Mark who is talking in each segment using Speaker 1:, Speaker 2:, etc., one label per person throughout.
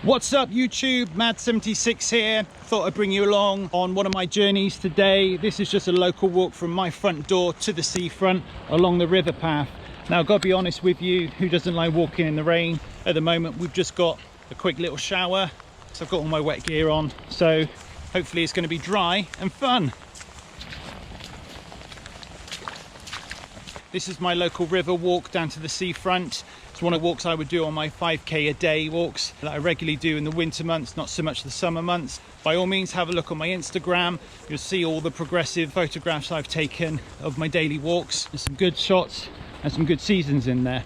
Speaker 1: What's up YouTube, Mad76 here. Thought I'd bring you along on one of my journeys today. This is just a local walk from my front door to the seafront along the river path. Now I've got to be honest with you, who doesn't like walking in the rain? At the moment we've just got a quick little shower, so I've got all my wet gear on, so hopefully it's going to be dry and fun. This is my local river walk down to the seafront. It's one of the walks I would do on my 5k a day walks that I regularly do in the winter months, not so much the summer months. By all means, have a look on my Instagram. You'll see all the progressive photographs I've taken of my daily walks. There's some good shots and some good seasons in there.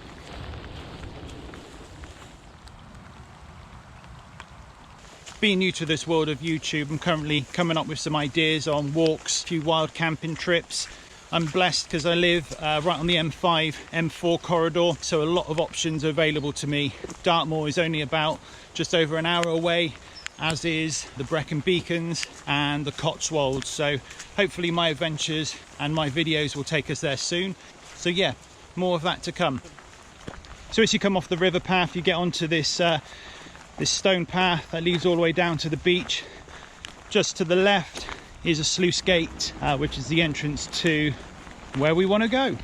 Speaker 1: Being new to this world of YouTube, I'm currently coming up with some ideas on walks, a few wild camping trips. I'm blessed because I live right on the M5, M4 corridor, so a lot of options are available to me. Dartmoor is only about just over an hour away, as is the Brecon Beacons and the Cotswolds. So hopefully my adventures and my videos will take us there soon. So yeah, more of that to come. So as you come off the river path, you get onto this this stone path that leads all the way down to the beach. Just to the left is a sluice gate, which is the entrance to where we want to go.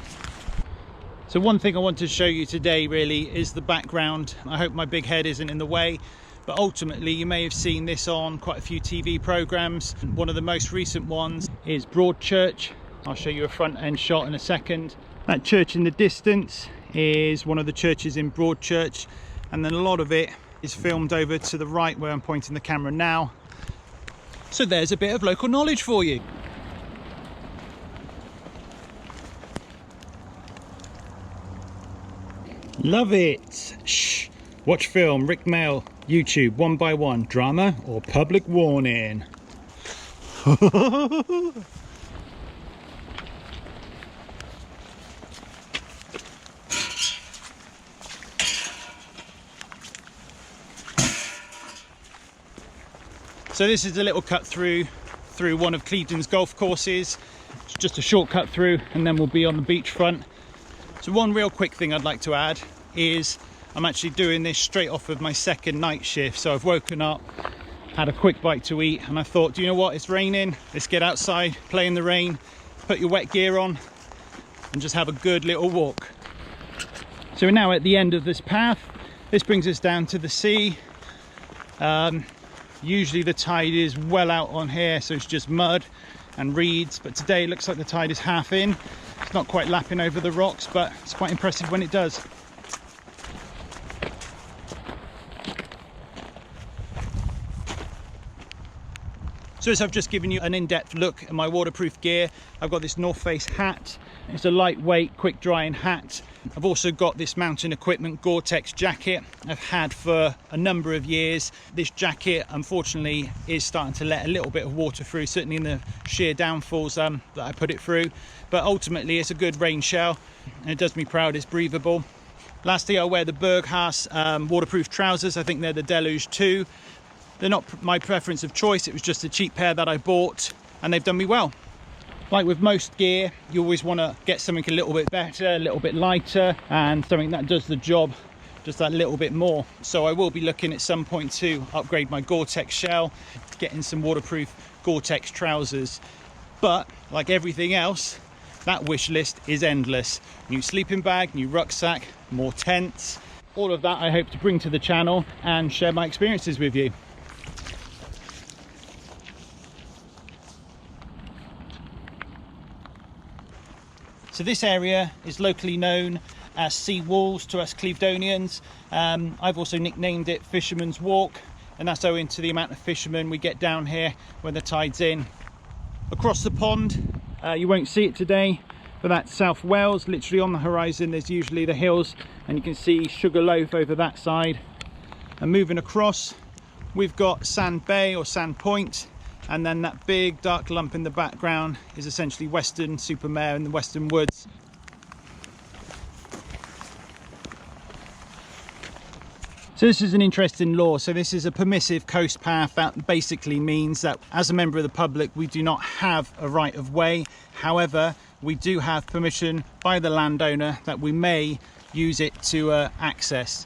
Speaker 1: So one thing I want to show you today really is the background. I hope my big head isn't in the way, but ultimately you may have seen this on quite a few TV programs. One of the most recent ones is Broadchurch. I'll show you a front end shot in a second. That church in the distance is one of the churches in Broadchurch, and then a lot of it is filmed over to the right where I'm pointing the camera now. So there's a bit of local knowledge for you. Love it. Shh. Watch film, Rick Mail, YouTube, 1 by 1, drama or public warning. So this is a little cut through one of Clevedon's golf courses. It's just a short cut through and then we'll be on the beachfront. So one real quick thing I'd like to add is I'm actually doing this straight off of my second night shift. So I've woken up, had a quick bite to eat, and I thought, do you know what, it's raining, let's get outside, play in the rain, put your wet gear on and just have a good little walk. So we're now at the end of this path. This brings us down to the sea. Usually the tide is well out on here, so it's just mud and reeds, but today it looks like the tide is half in. It's not quite lapping over the rocks, but it's quite impressive when it does. So as I've just given you an in-depth look at my waterproof gear, I've got this North Face hat. It's a lightweight, quick drying hat. I've also got this mountain equipment Gore-Tex jacket I've had for a number of years. This jacket, unfortunately, is starting to let a little bit of water through, certainly in the sheer downfalls that I put it through. But ultimately, it's a good rain shell, and it does me proud. It's breathable. Lastly, I wear the Berghaus waterproof trousers. I think they're the Deluge 2. They're not my preference of choice, it was just a cheap pair that I bought and they've done me well. Like with most gear, you always want to get something a little bit better, a little bit lighter, and something that does the job just that little bit more. So I will be looking at some point to upgrade my Gore-Tex shell, getting some waterproof Gore-Tex trousers. But like everything else, that wish list is endless. New sleeping bag, new rucksack, more tents. All of that I hope to bring to the channel and share my experiences with you. So this area is locally known as Seawalls to us Clevedonians. I've also nicknamed it Fisherman's Walk, and that's owing to the amount of fishermen we get down here when the tide's in. Across the pond, you won't see it today, but that's South Wales. Literally on the horizon there's usually the hills, and you can see Sugarloaf over that side. And moving across, we've got Sand Bay or Sand Point, and then that big dark lump in the background is essentially Weston-super-Mare in the Western Woods. So this is an interesting law. So this is a permissive coast path. That basically means that as a member of the public we do not have a right of way. However, we do have permission by the landowner that we may use it to access.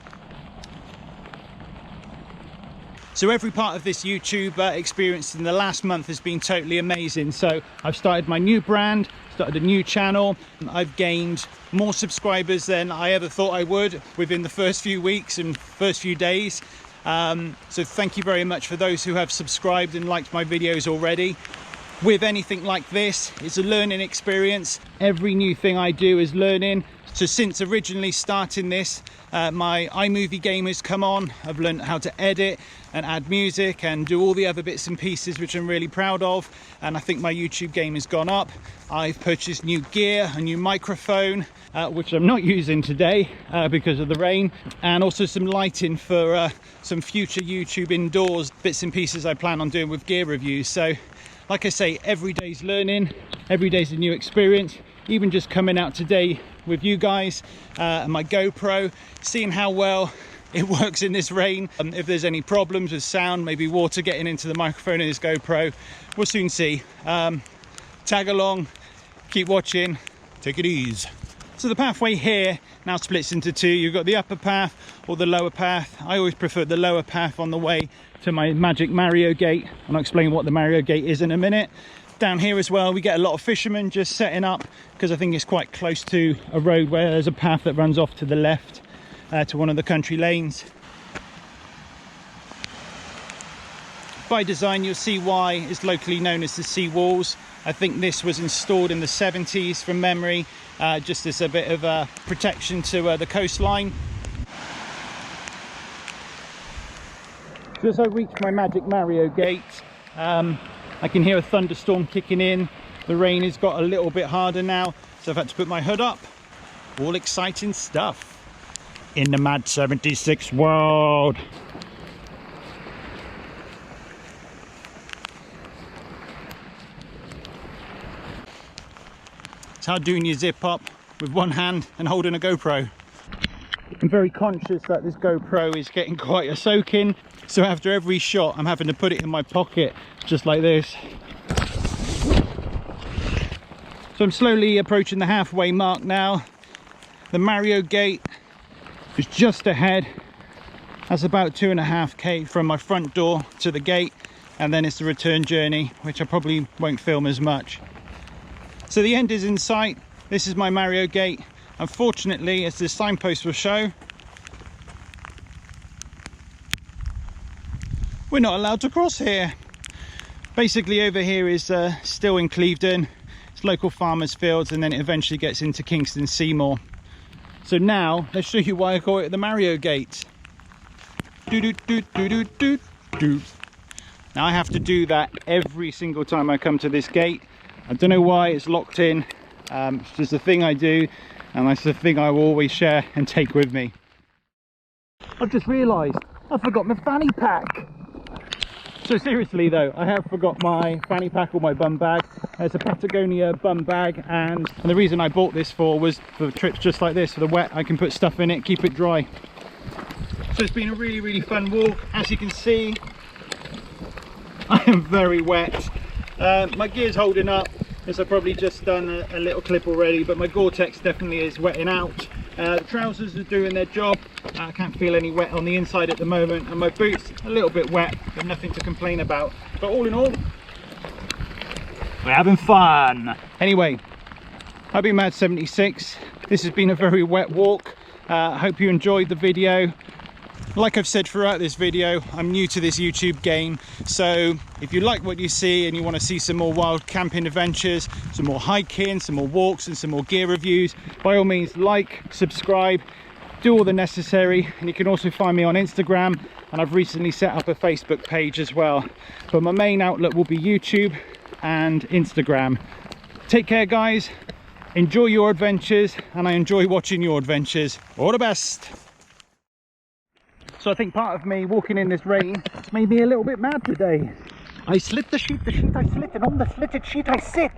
Speaker 1: So every part of this YouTube experience in the last month has been totally amazing. So I've started my new brand, started a new channel. I've gained more subscribers than I ever thought I would within the first few weeks and first few days. So thank you very much for those who have subscribed and liked my videos already. With anything like this, it's a learning experience. Every new thing I do is learning. So since originally starting this, my iMovie game has come on. I've learned how to edit and add music and do all the other bits and pieces, which I'm really proud of. And I think my YouTube game has gone up. I've purchased new gear, a new microphone, which I'm not using today because of the rain, and also some lighting for some future YouTube indoors bits and pieces I plan on doing with gear reviews. So like I say, every day's learning, every day's a new experience. Even just coming out today with you guys and my GoPro, seeing how well it works in this rain. If there's any problems with sound, maybe water getting into the microphone in this GoPro, we'll soon see. Tag along, keep watching, take it easy. So the pathway here now splits into two. You've got the upper path or the lower path. I always prefer the lower path on the way to my magic Mario gate, and I'll explain what the Mario gate is in a minute. Down here as well, we get a lot of fishermen just setting up because I think it's quite close to a road where there's a path that runs off to the left to one of the country lanes. By design, you'll see why it's locally known as the Seawalls. I think this was installed in the 70s from memory, just as a bit of protection to the coastline. So as I reach my magic Mario gate, I can hear a thunderstorm kicking in. The rain has got a little bit harder now, so I've had to put my hood up. All exciting stuff in the Mad 76 world. It's how doing your zip up with one hand and holding a GoPro. I'm very conscious that this GoPro is getting quite a soaking, so after every shot I'm having to put it in my pocket just like this. So I'm slowly approaching the halfway mark now. The Mario gate is just ahead. That's about 2.5 km from my front door to the gate, and then it's the return journey, which I probably won't film as much. So the end is in sight. This is my Mario gate. Unfortunately, as the signpost will show, we're not allowed to cross here. Basically over here is still in Clevedon. It's local farmers' fields, and then it eventually gets into Kingston Seymour. So now let's show you why I call it the Mario gate. Now I have to do that every single time I come to this gate. I don't know why it's locked in. It's just a thing I do, and that's the thing I will always share and take with me. I've just realised I forgot my fanny pack. So seriously though, I have forgot my fanny pack or my bum bag. It's a Patagonia bum bag, and the reason I bought this was for trips just like this, for the wet. I can put stuff in it, keep it dry. So it's been a really fun walk. As you can see, I am very wet. My gear's holding up, as I've probably just done a little clip already, but my Gore-Tex definitely is wetting out. The trousers are doing their job. I can't feel any wet on the inside at the moment, and my boots a little bit wet, but nothing to complain about. But all in all, we're having fun. Anyway, I've been Mad 76. This has been a very wet walk. I hope you enjoyed the video. Like I've said throughout this video, I'm new to this YouTube game, so if you like what you see and you want to see some more wild camping adventures, some more hiking, some more walks and some more gear reviews, by all means like, subscribe, do all the necessary. And you can also find me on Instagram, and I've recently set up a Facebook page as well, but my main outlet will be YouTube and Instagram. Take care guys, enjoy your adventures, and I enjoy watching your adventures. All the best. So I think part of me walking in this rain made me a little bit mad today. I slit the sheet I slit, and on the slitted sheet I sit.